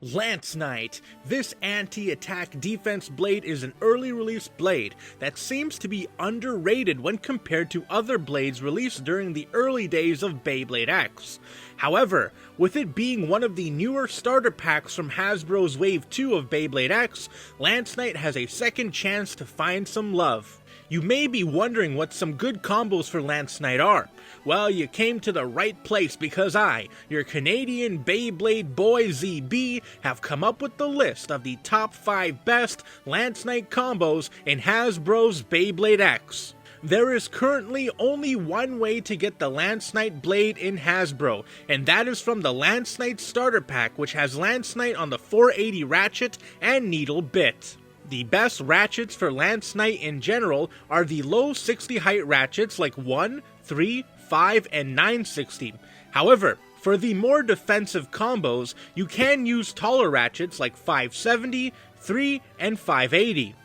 Lance Knight. This anti-attack defense blade is an early release blade that seems to be underrated when compared to other blades released during the early days of Beyblade X. However, with it being one of the newer starter packs from Hasbro's Wave 2 of Beyblade X, Lance Knight has a second chance to find some love. You may be wondering what some good combos for Lance Knight are. Well, you came to the right place because I, your Canadian Beyblade boy Zeebee, have come up with the list of the top 5 best Lance Knight combos in Hasbro's Beyblade X. There is currently only one way to get the Lance Knight blade in Hasbro, and that is from the Lance Knight starter pack, which has Lance Knight on the 480 ratchet and needle bit. The best ratchets for Lance Knight in general are the low 60 height ratchets like 1, 3, 5, and 960. However, for the more defensive combos, you can use taller ratchets like 570, 3, and 580.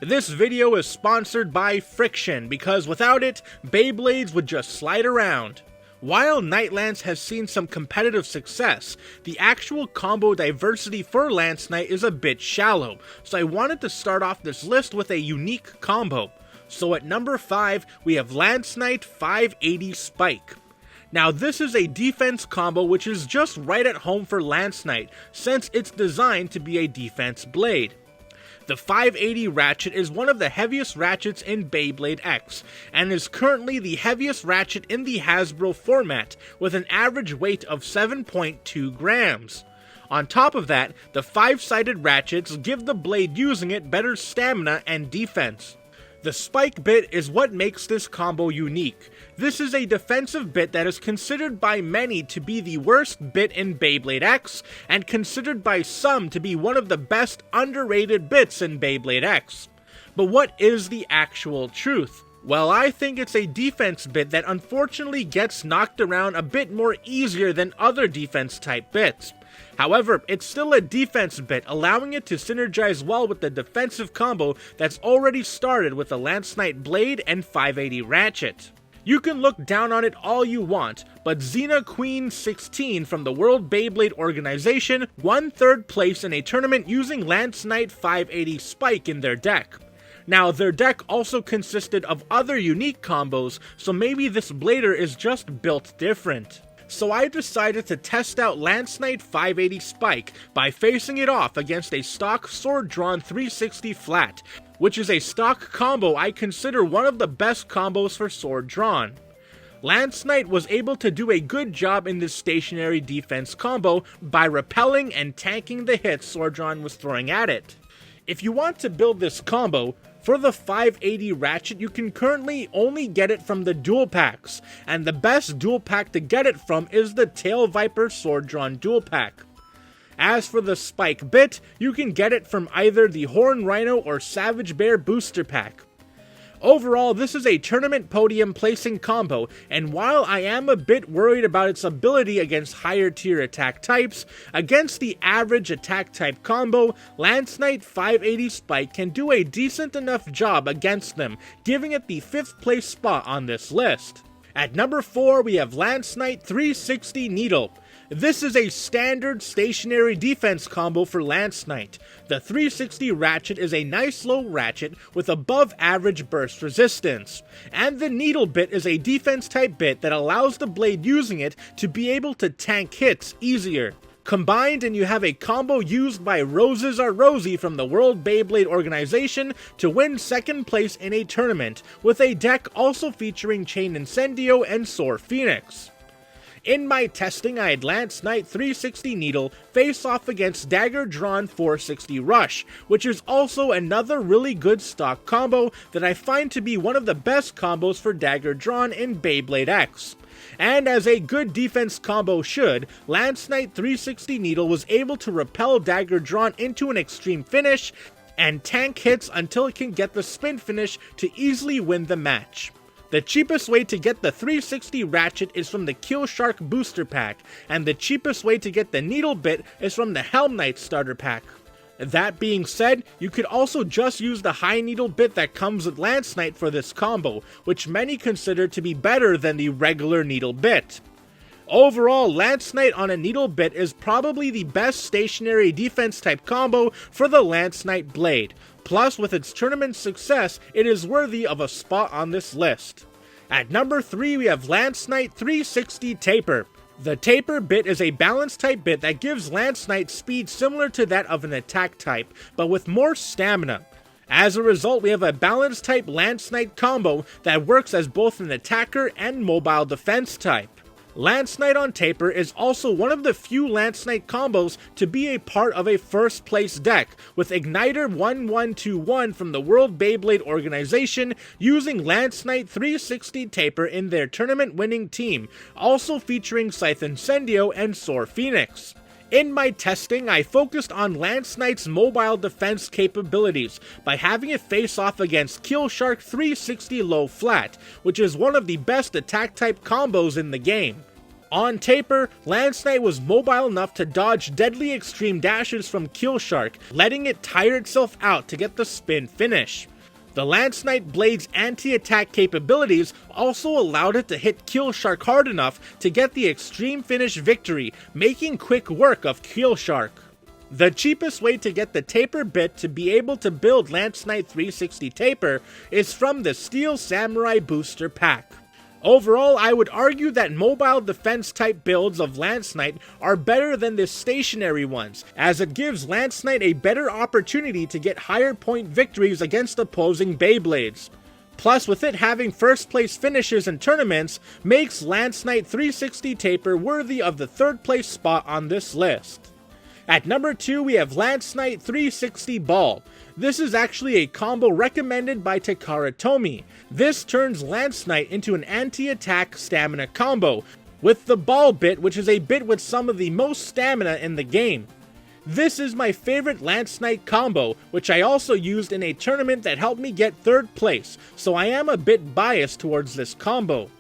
This video is sponsored by Friction, because without it, Beyblades would just slide around. While Knight Lance has seen some competitive success, the actual combo diversity for Lance Knight is a bit shallow, so I wanted to start off this list with a unique combo. So at number 5, we have Lance Knight 580 Spike. Now this is a defense combo which is just right at home for Lance Knight, since it's designed to be a defense blade. The 580 ratchet is one of the heaviest ratchets in Beyblade X, and is currently the heaviest ratchet in the Hasbro format, with an average weight of 7.2 grams. On top of that, the 5-sided ratchets give the blade using it better stamina and defense. The spike bit is what makes this combo unique. This is a defensive bit that is considered by many to be the worst bit in Beyblade X, and considered by some to be one of the best underrated bits in Beyblade X. But what is the actual truth? Well, I think it's a defense bit that unfortunately gets knocked around a bit more easier than other defense type bits. However, it's still a defense bit, allowing it to synergize well with the defensive combo that's already started with the Lance Knight blade and 580 ratchet. You can look down on it all you want, but Xena Queen 16 from the World Beyblade Organization won 3rd place in a tournament using Lance Knight 580 Spike in their deck. Now, their deck also consisted of other unique combos, so maybe this blader is just built different. So I decided to test out Lance Knight 580 Spike by facing it off against a stock sword-drawn 360 flat, which is a stock combo I consider one of the best combos for sword-drawn. Lance Knight was able to do a good job in this stationary defense combo by repelling and tanking the hits sword-drawn was throwing at it. If you want to build this combo, for the 580 ratchet you can currently only get it from the dual packs, and the best dual pack to get it from is the Tail Viper Sword Drawn dual pack. As for the spike bit, you can get it from either the Horn Rhino or Savage Bear booster pack. Overall, this is a tournament podium placing combo, and while I am a bit worried about its ability against higher tier attack types, against the average attack type combo, Lance Knight 580 Spike can do a decent enough job against them, giving it the 5th place spot on this list. At number 4, we have Lance Knight 360 Needle. This is a standard stationary defense combo for Lance Knight. The 360 ratchet is a nice low ratchet with above average burst resistance, and the needle bit is a defense type bit that allows the blade using it to be able to tank hits easier. Combined, and you have a combo used by Roses Are Rosy from the World Beyblade Organization to win 2nd place in a tournament, with a deck also featuring Chain Incendio and Soar Phoenix. In my testing, I had Lance Knight 360 Needle face off against Dagger Dran 460 Rush, which is also another really good stock combo that I find to be one of the best combos for Dagger Dran in Beyblade X. And as a good defense combo should, Lance Knight 360 Needle was able to repel Dagger Dran into an extreme finish and tank hits until it can get the spin finish to easily win the match. The cheapest way to get the 360 ratchet is from the Keel Shark booster pack, and the cheapest way to get the needle bit is from the Helm Knight starter pack. That being said, you could also just use the high needle bit that comes with Lance Knight for this combo, which many consider to be better than the regular needle bit. Overall, Lance Knight on a needle bit is probably the best stationary defense type combo for the Lance Knight blade. Plus, with its tournament success, it is worthy of a spot on this list. At number 3, we have Lance Knight 360 Taper. The Taper bit is a balance type bit that gives Lance Knight speed similar to that of an attack type, but with more stamina. As a result, we have a balance type Lance Knight combo that works as both an attacker and mobile defense type. Lance Knight on Taper is also one of the few Lance Knight combos to be a part of a first place deck, with Igniter 1121 from the World Beyblade organization using Lance Knight 360 Taper in their tournament winning team, also featuring Scythe Incendio and Soar Phoenix. In my testing, I focused on Lance Knight's mobile defense capabilities by having it face off against Keel 360 Low Flat, which is one of the best attack type combos in the game. On Taper, Lance Knight was mobile enough to dodge deadly extreme dashes from Keel, letting it tire itself out to get the spin finish. The Lance Knight blade's anti-attack capabilities also allowed it to hit Keel hard enough to get the extreme finish victory, making quick work of Keel. The cheapest way to get the Taper bit to be able to build Lance Knight 360 Taper is from the Steel Samurai Booster Pack. Overall, I would argue that mobile defense type builds of Lance Knight are better than the stationary ones, as it gives Lance Knight a better opportunity to get higher point victories against opposing Beyblades. Plus, with it having first place finishes in tournaments, makes Lance Knight 360 Taper worthy of the third place spot on this list. At number 2, we have Lance Knight 360 Ball. This is actually a combo recommended by Takara Tomy. This turns Lance Knight into an anti-attack stamina combo, with the ball bit, which is a bit with some of the most stamina in the game. This is my favorite Lance Knight combo, which I also used in a tournament that helped me get third place, so I am a bit biased towards this combo.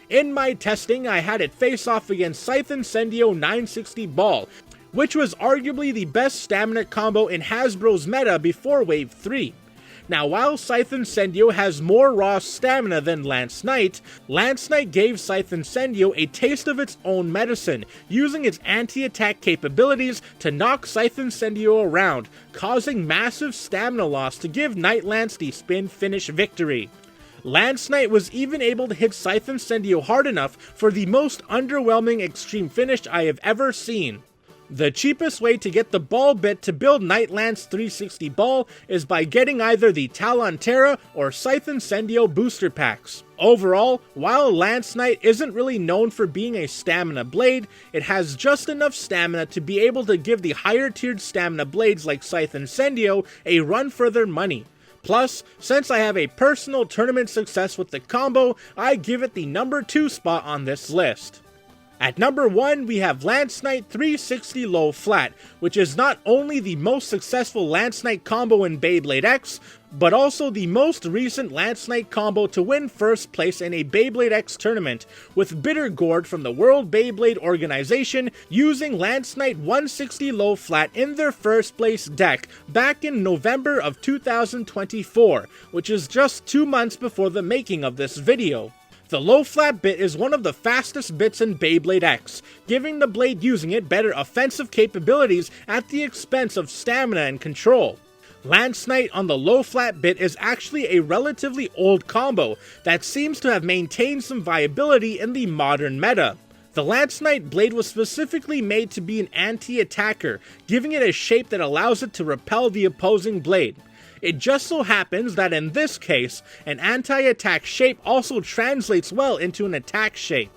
In my testing, I had it face off against Scythe Incendio 960 Ball, which was arguably the best stamina combo in Hasbro's meta before Wave 3. Now, while Scythe Incendio has more raw stamina than Lance Knight gave Scythe Incendio a taste of its own medicine, using its anti-attack capabilities to knock Scythe Incendio around, causing massive stamina loss to give Knight Lance the spin finish victory. Lance Knight was even able to hit Scythe Incendio hard enough for the most underwhelming extreme finish I have ever seen. The cheapest way to get the ball bit to build Knight Lance 360 Ball is by getting either the Talon Terra or Scythe Incendio booster packs. Overall, while Lance Knight isn't really known for being a stamina blade, it has just enough stamina to be able to give the higher tiered stamina blades like Scythe Incendio a run for their money. Plus, since I have a personal tournament success with the combo, I give it the number 2 spot on this list. At number 1, we have Lance Knight 360 Low Flat, which is not only the most successful Lance Knight combo in Beyblade X, but also the most recent Lance Knight combo to win first place in a Beyblade X tournament, with Bittergourd from the World Beyblade organization using Lance Knight 160 Low Flat in their first place deck back in November of 2024, which is just 2 months before the making of this video. The low flat bit is one of the fastest bits in Beyblade X, giving the blade using it better offensive capabilities at the expense of stamina and control. Lance Knight on the low flat bit is actually a relatively old combo that seems to have maintained some viability in the modern meta. The Lance Knight blade was specifically made to be an anti-attacker, giving it a shape that allows it to repel the opposing blade. It just so happens that in this case, an anti-attack shape also translates well into an attack shape.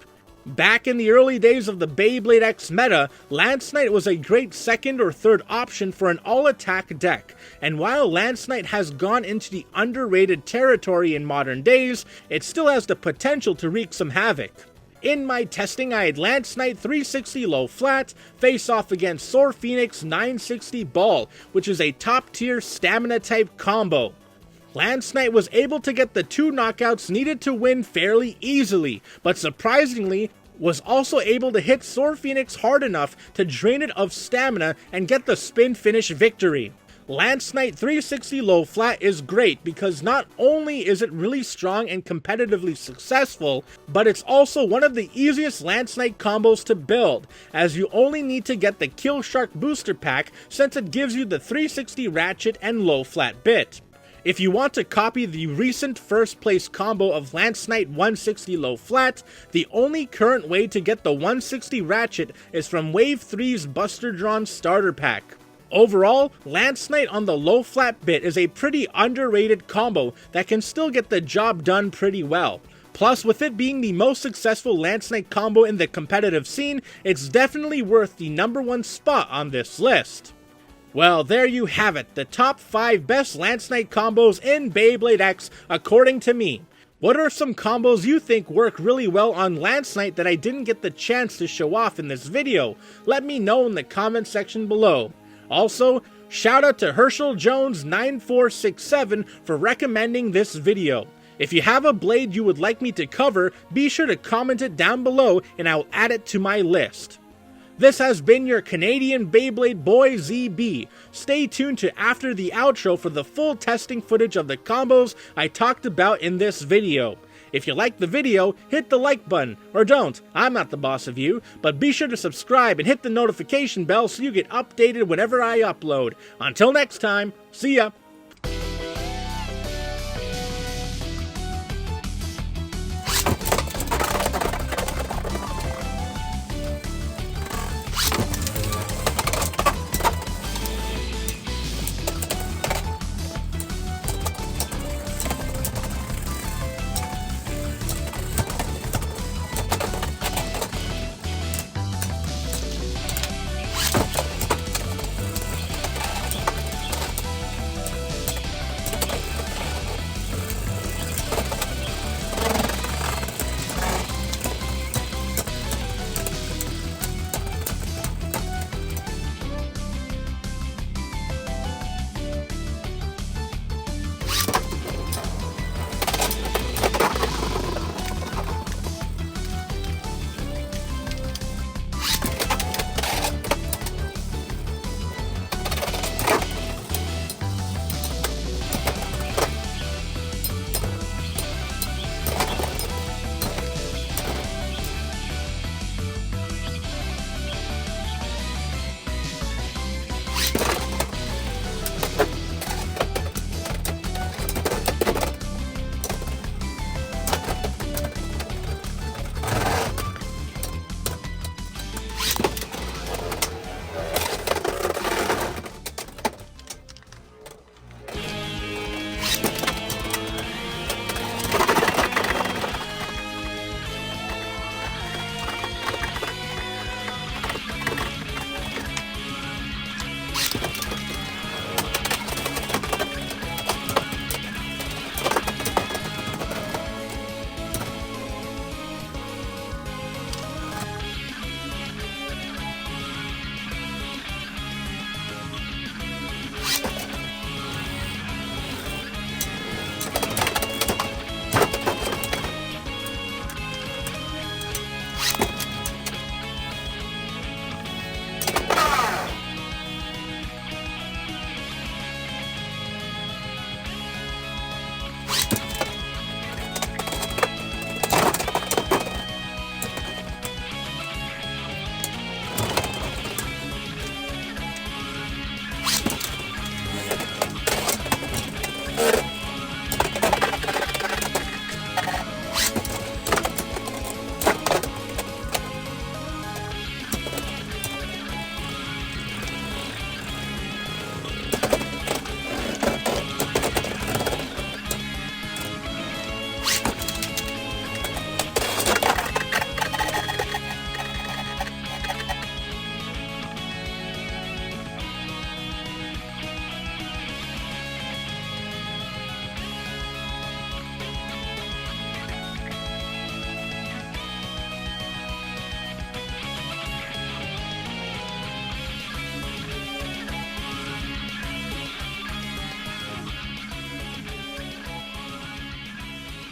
Back in the early days of the Beyblade X meta, Lance Knight was a great second or third option for an all-attack deck, and while Lance Knight has gone into the underrated territory in modern days, it still has the potential to wreak some havoc. In my testing, I had Lance Knight 360 Low Flat face off against Soar Phoenix 960 Ball, which is a top tier stamina type combo. Lance Knight was able to get the 2 knockouts needed to win fairly easily, but surprisingly, was also able to hit Soar Phoenix hard enough to drain it of stamina and get the spin finish victory. Lance Knight 360 low flat is great because not only is it really strong and competitively successful, but it's also one of the easiest Lance Knight combos to build, as you only need to get the Kill Shark booster pack since it gives you the 360 ratchet and low flat bit. If you want to copy the recent first place combo of Lance Knight 160 low flat, the only current way to get the 160 ratchet is from Wave 3's Buster Dran starter pack. Overall, Lance Knight on the low flat bit is a pretty underrated combo that can still get the job done pretty well. Plus, with it being the most successful Lance Knight combo in the competitive scene, it's definitely worth the #1 spot on this list. Well, there you have it, the top 5 best Lance Knight combos in Beyblade X according to me. What are some combos you think work really well on Lance Knight that I didn't get the chance to show off in this video? Let me know in the comment section below. Also, shout out to Herschel Jones 9467 for recommending this video. If you have a blade you would like me to cover, be sure to comment it down below and I'll add it to my list. This has been your Canadian Beyblade boy Zeebee. Stay tuned to after the outro for the full testing footage of the combos I talked about in this video. If you liked the video, hit the like button, or don't, I'm not the boss of you, but be sure to subscribe and hit the notification bell so you get updated whenever I upload. Until next time, see ya!